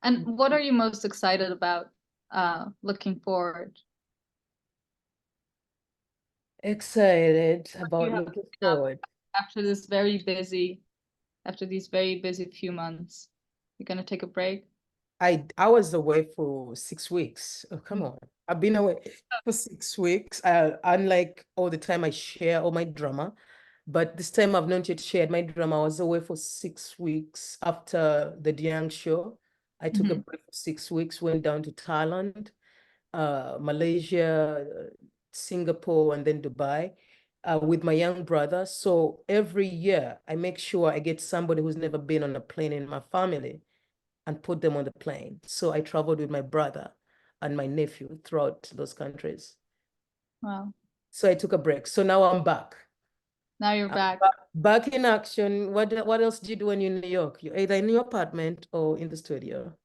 And what are you most excited about looking forward? Excited about looking forward. After these very busy few months, you're gonna take a break? I was away for 6 weeks. Oh, come on. I've been away for 6 weeks. Unlike all the time I share all my drama, but this time I've not yet shared my drama. I was away for 6 weeks after the Diang show. I took a break for 6 weeks, went down to Thailand, Malaysia, Singapore, and then Dubai with my young brother. So every year I make sure I get somebody who's never been on a plane in my family and put them on the plane. So I traveled with my brother and my nephew throughout those countries. Wow. So I took a break. So now I'm back. Now you're back. Back in action. What else do you do when you're in New York? You're either in your apartment or in the studio.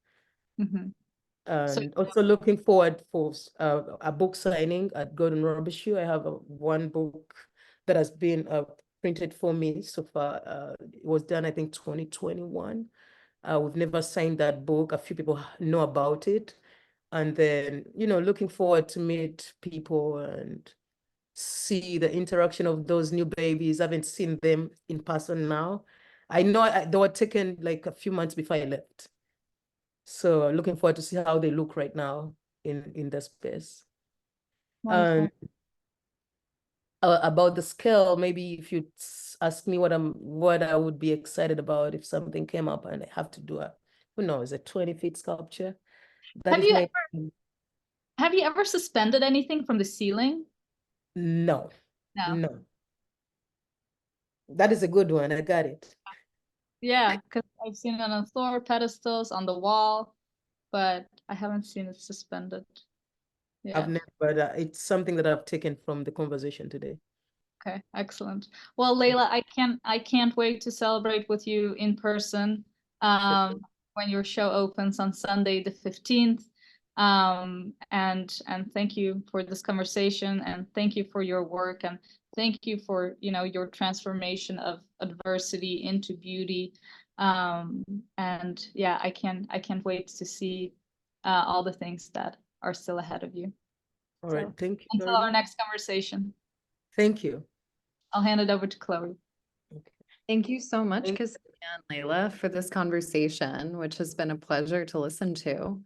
And also looking forward for a book signing at Gordon Robichaux. I have one book that has been printed for me so far. It was done, I think, 2021. We've never signed that book. A few people know about it. And then, you know, looking forward to meet people and see the interaction of those new babies. I haven't seen them in person now. I know they were taken like a few months before I left. So looking forward to see how they look right now in the space. And about the scale, maybe if you ask me what I would be excited about if something came up and I have to do a who knows, a 20-feet sculpture that Have is you made. have you ever suspended anything from the ceiling? No, No. no. That is a good one. I got it. Yeah, because I've seen it on the floor, pedestals, on the wall, but I haven't seen it suspended. Yeah. I've never, but it's something that I've taken from the conversation today. Okay, excellent. Well, Leilah, I can't wait to celebrate with you in person when your show opens on Sunday the 15th. And thank you for this conversation, and thank you for your work, and thank you for, you know, your transformation of adversity into beauty. And yeah, I can't wait to see all the things that are still ahead of you. All right, So thank you until very our much. next conversation, Thank you. I'll hand it over to Chloe. Thank you so much, Thank- Ksenia and Leilah, for this conversation, which has been a pleasure to listen to.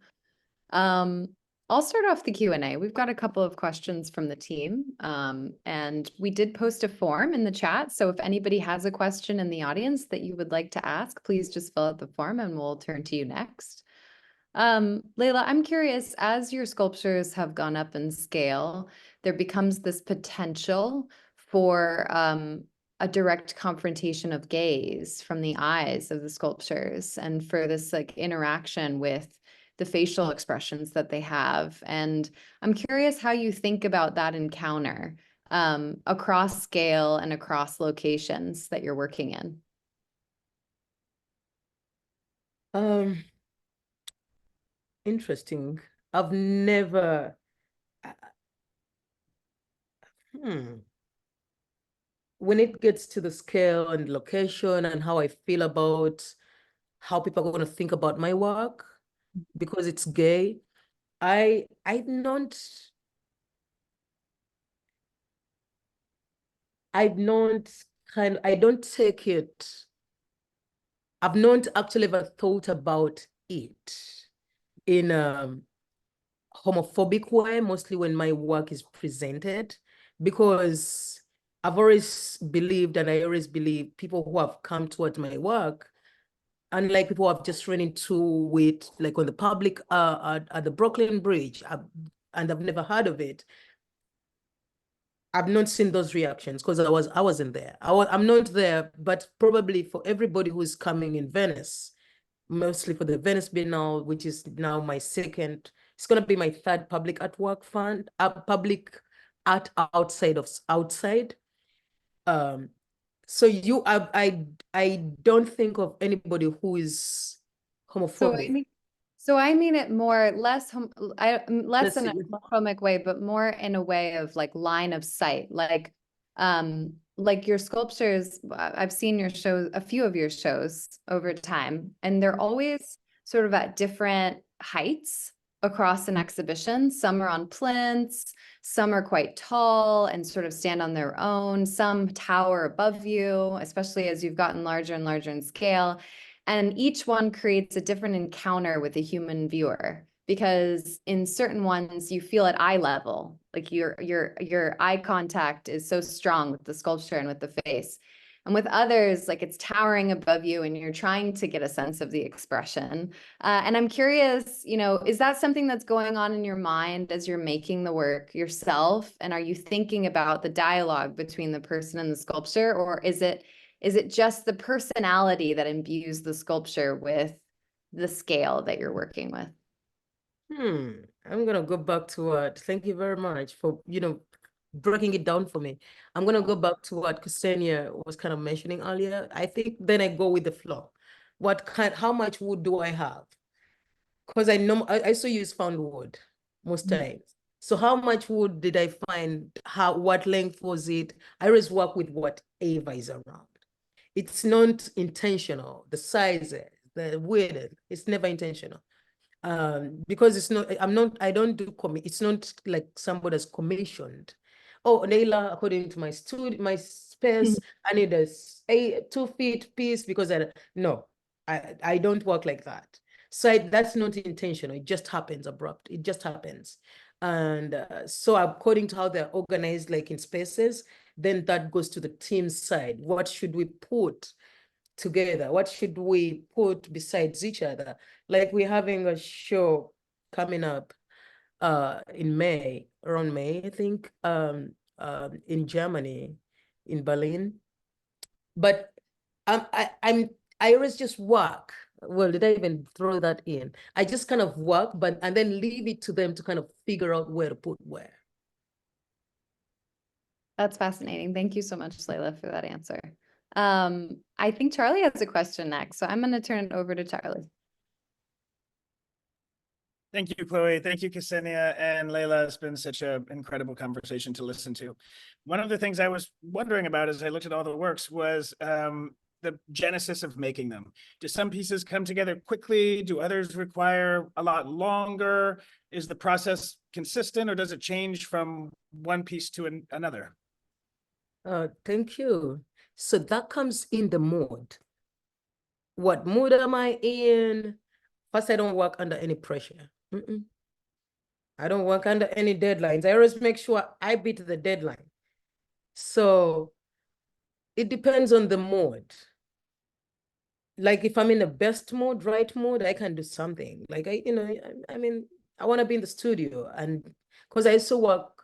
I'll start off the Q&A. We've got a couple of questions from the team, and we did post a form in the chat. So if anybody has a question in the audience that you would like to ask, please just fill out the form and we'll turn to you next. Leilah, I'm curious, as your sculptures have gone up in scale, there becomes this potential for a direct confrontation of gaze from the eyes of the sculptures, and for this like interaction with the facial expressions that they have. And I'm curious how you think about that encounter across scale and across locations that you're working in. Interesting. I've never, when it gets to the scale and location and how I feel about how people are going to think about my work because it's gay, I don't take it. I've not actually ever thought about it in a homophobic way, mostly when my work is presented, because I've always believed, and I always believe, people who have come towards my work, unlike people I've just run into with, like on the public, at the Brooklyn Bridge, and I've never heard of it. I've not seen those reactions because I wasn't there. I'm not there, but probably for everybody who's coming in Venice, mostly for the Venice Biennale, which is now my second, it's going to be my third public artwork fund, public art outside. So I don't think of anybody who is homophobic. So I mean it more, less in a Let's see. homophobic way, but more in a way of like line of sight, like your sculptures. I've seen your shows, a few of your shows over time, and they're always sort of at different heights across an exhibition. Some are on plinths, some are quite tall and sort of stand on their own, some tower above you, especially as you've gotten larger and larger in scale. And each one creates a different encounter with a human viewer, because in certain ones you feel at eye level, like your eye contact is so strong with the sculpture and with the face. And with others, like it's towering above you and you're trying to get a sense of the expression. And I'm curious, you know, is that something that's going on in your mind as you're making the work yourself? And are you thinking about the dialogue between the person and the sculpture, or is it just the personality that imbues the sculpture with the scale that you're working with? I'm gonna go back to what, thank you very much for, breaking it down for me. I'm gonna go back to what Ksenia was kind of mentioning earlier. I think then I go with the flow. How much wood do I have? Because I know I still use found wood most times. So how much wood did I find? What length was it? I always work with whatever is around. It's not intentional. The size, the width, it's never intentional. Because it's not, I don't do it's not like somebody has commissioned. Oh, Leilah, according to my space, I need a 2-foot piece because no, I don't work like that. So that's not intentional. It just happens abrupt. It just happens. And so according to how they're organized, like in spaces, then that goes to the team side. What should we put? together? What should we put besides each other? Like we're having a show coming up in May, around May, I think, in Germany, in Berlin. But I always just work. Well, did I even throw that in? I just kind of work, and then leave it to them to kind of figure out where to put where. That's fascinating. Thank you so much, Leilah, for that answer. I think Charlie has a question next, so I'm going to turn it over to Charlie. Thank you, Chloe. Thank you, Ksenia and Leilah. It's been such an incredible conversation to listen to. One of the things I was wondering about as I looked at all the works was the genesis of making them. Do some pieces come together quickly? Do others require a lot longer? Is the process consistent, or does it change from one piece to another? Thank you. So that comes in the mood. What mood am I in? First, I don't work under any pressure. I don't work under any deadlines. I always make sure I beat the deadline. So it depends on the mood. Like if I'm in the best mood, right mood, I can do something. Like I mean, I want to be in the studio, and because I also work,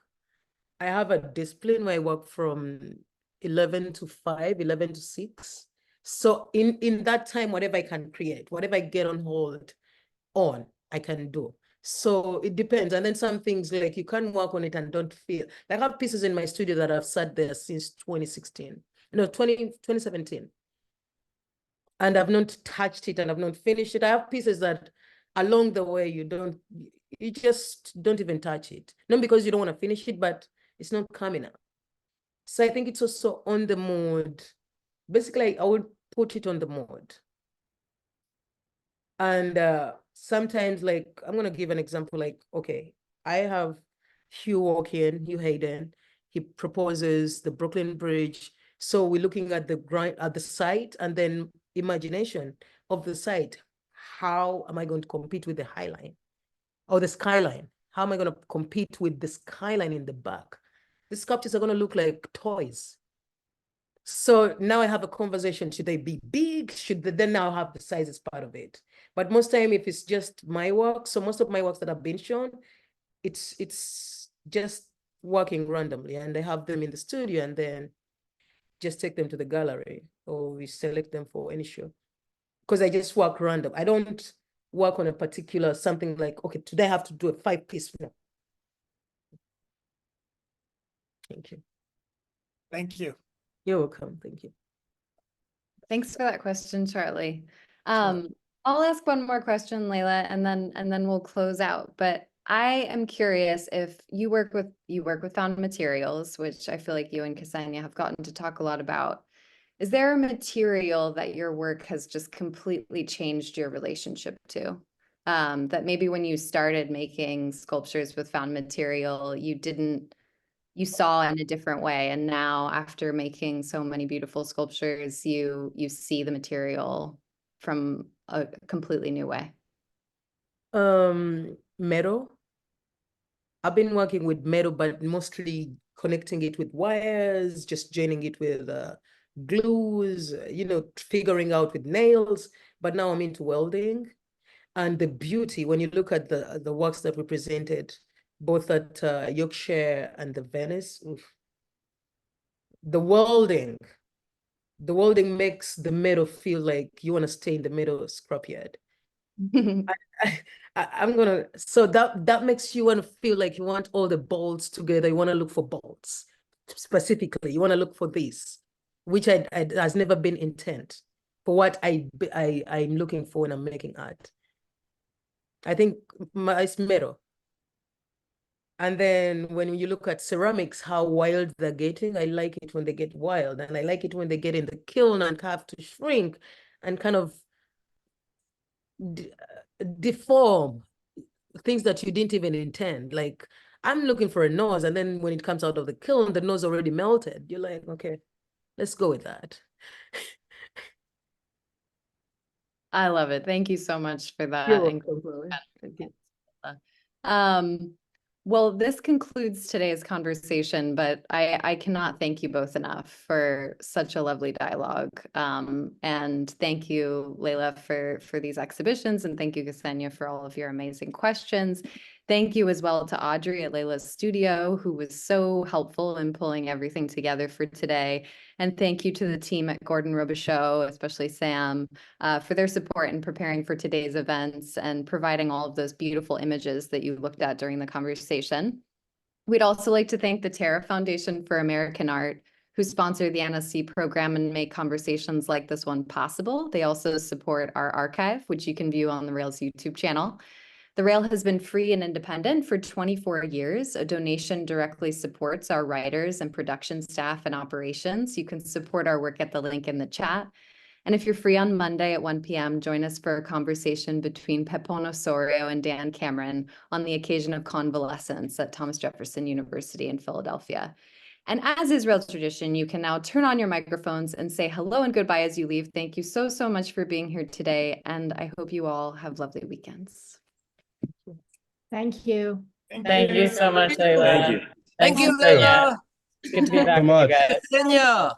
I have a discipline where I work from 11 to 5, 11 to 6. So in that time, whatever I can create, whatever I get on hold on, I can do. So it depends. And then some things like you can work on it and don't feel. Like I have pieces in my studio that I've sat there since 2016. No, 2017. And I've not touched it and I've not finished it. I have pieces that along the way you just don't even touch it. Not because you don't want to finish it, but it's not coming out. So I think it's also on the mood. Basically, I would put it on the mood. And sometimes, like, I'm gonna give an example, like, okay, I have Hugh Hayden. He proposes the Brooklyn Bridge. So we're looking at the site and then imagination of the site. How am I going to compete with the highline or the skyline? How am I going to compete with the skyline in the back? The sculptures are going to look like toys. So now I have a conversation. Should they be big? Should they then now have the size as part of it? But most time, if it's just my work, so most of my works that have been shown, it's just working randomly, and I have them in the studio and then just take them to the gallery, or we select them for any show. Because I just work random. I don't work on a particular something like, okay, today I have to do a 5-piece. No. Thank you. Thank you. You're welcome. Thank you. Thanks for that question, Charlie. Sure. I'll ask one more question, Leilah, and then we'll close out. But I am curious if you work with found materials, which I feel like you and Ksenia have gotten to talk a lot about. Is there a material that your work has just completely changed your relationship to? That maybe when you started making sculptures with found material, you saw in a different way, and now after making so many beautiful sculptures, you see the material from a completely new way. Metal. I've been working with metal, but mostly connecting it with wires, just joining it with glues, figuring out with nails. But now I'm into welding. And the beauty, when you look at the works that we presented, both at Yorkshire and the Venice, the welding makes the metal feel like you want to stay in the metal scrapyard. So that makes you want to feel like you want all the bolts together. You want to look for bolts specifically. You want to look for this, which has never been intent for what I'm looking for when I'm making art. I think it's metal. And then when you look at ceramics, how wild they're getting, I like it when they get wild, and I like it when they get in the kiln and have to shrink and kind of deform things that you didn't even intend. Like I'm looking for a nose, and then when it comes out of the kiln, the nose already melted. You're like, okay, let's go with that. I love it. Thank you so much for that. You're welcome, Chloe. Thank you. Well, this concludes today's conversation, but I cannot thank you both enough for such a lovely dialogue. And thank you, Leilah, for these exhibitions, and thank you, Ksenia, for all of your amazing questions. Thank you as well to Audrey at Leilah's studio, who was so helpful in pulling everything together for today. And thank you to the team at Gordon Robichaux, especially Sam, for their support in preparing for today's events and providing all of those beautiful images that you looked at during the conversation. We'd also like to thank the Terra Foundation for American Art, who sponsor the NSE program and make conversations like this one possible. They also support our archive, which you can view on the Rails YouTube channel. The Rail has been free and independent for 24 years. A donation directly supports our writers and production staff and operations. You can support our work at the link in the chat. And if you're free on Monday at 1 p.m., join us for a conversation between Pepon Osorio and Dan Cameron on the occasion of convalescence at Thomas Jefferson University in Philadelphia. And as is Rail tradition, you can now turn on your microphones and say hello and goodbye as you leave. Thank you so, so much for being here today. And I hope you all have lovely weekends. Thank you. Thank you so much, Leilah. Thank you. Thank you, Leilah. Good to be back with you guys. Ksenia.